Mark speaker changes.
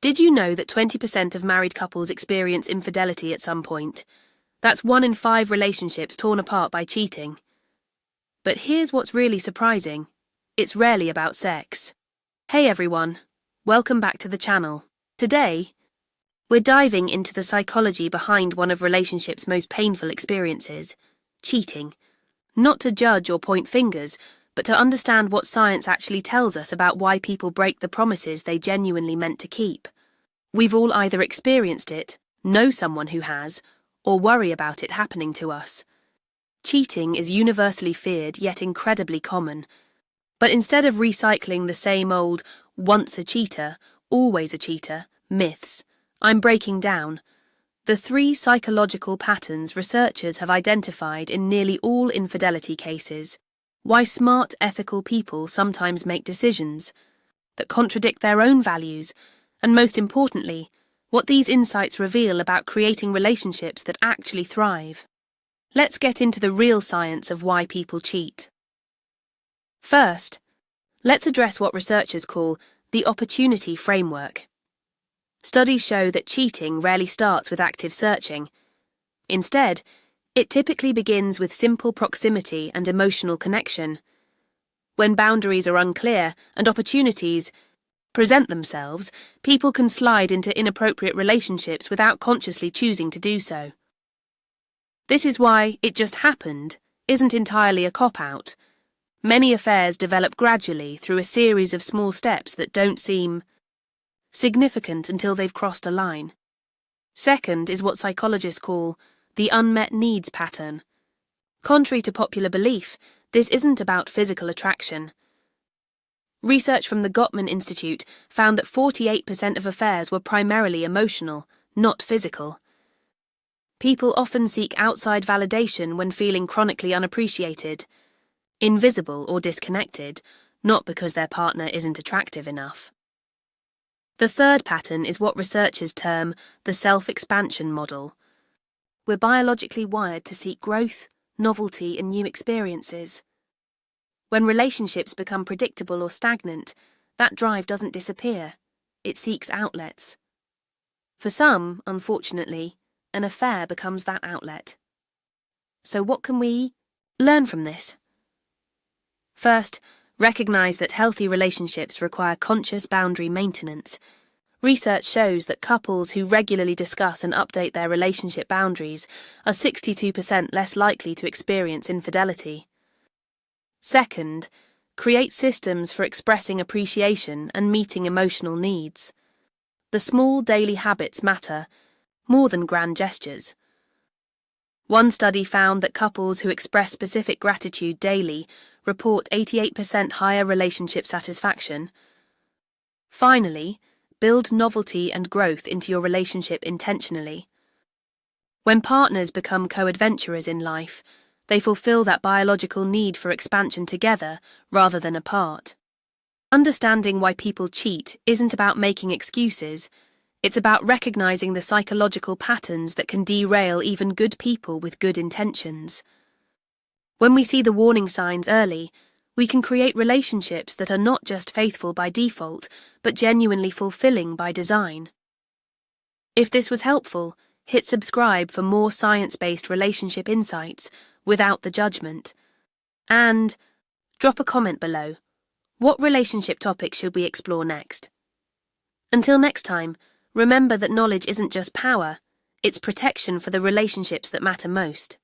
Speaker 1: Did you know that 20% of married couples experience infidelity at some point? That's 1 in 5 relationships torn apart by cheating. But here's what's really surprising. It's rarely about sex. Hey everyone, welcome back to the channel. Today, we're diving into the psychology behind one of relationships' most painful experiences, cheating. Not to judge or point fingers, but to understand what science actually tells us about why people break the promises they genuinely meant to keep. We've all either experienced it, know someone who has, or worry about it happening to us. Cheating is universally feared yet incredibly common. But instead of recycling the same old, once a cheater, always a cheater, myths, I'm breaking down the 3 psychological patterns researchers have identified in nearly all infidelity cases, why smart, ethical people sometimes make decisions that contradict their own values, and most importantly, what these insights reveal about creating relationships that actually thrive. Let's get into the real science of why people cheat. First, let's address what researchers call the opportunity framework. Studies show that cheating rarely starts with active searching. Instead, it typically begins with simple proximity and emotional connection. When boundaries are unclear and opportunities present themselves, people can slide into inappropriate relationships without consciously choosing to do so. This is why "it just happened" isn't entirely a cop-out. Many affairs develop gradually through a series of small steps that don't seem significant until they've crossed a line. Second is what psychologists call the unmet needs pattern. Contrary to popular belief, this isn't about physical attraction. Research from the Gottman Institute found that 48% of affairs were primarily emotional, not physical. People often seek outside validation when feeling chronically unappreciated, invisible or disconnected, not because their partner isn't attractive enough. The third pattern is what researchers term the self-expansion model. We're biologically wired to seek growth, novelty, and new experiences. When relationships become predictable or stagnant, that drive doesn't disappear. It seeks outlets. For some, unfortunately, an affair becomes that outlet. So what can we learn from this? First, recognize that healthy relationships require conscious boundary maintenance. Research shows that couples who regularly discuss and update their relationship boundaries are 62% less likely to experience infidelity. Second, create systems for expressing appreciation and meeting emotional needs. The small daily habits matter more than grand gestures. One study found that couples who express specific gratitude daily report 88% higher relationship satisfaction. Finally, build novelty and growth into your relationship intentionally. When partners become co-adventurers in life, they fulfill that biological need for expansion together rather than apart. Understanding why people cheat isn't about making excuses. It's about recognizing the psychological patterns that can derail even good people with good intentions. When we see the warning signs early, we can create relationships that are not just faithful by default, but genuinely fulfilling by design. If this was helpful, hit subscribe for more science-based relationship insights without the judgment. And drop a comment below. What relationship topics should we explore next? Until next time, remember that knowledge isn't just power, it's protection for the relationships that matter most.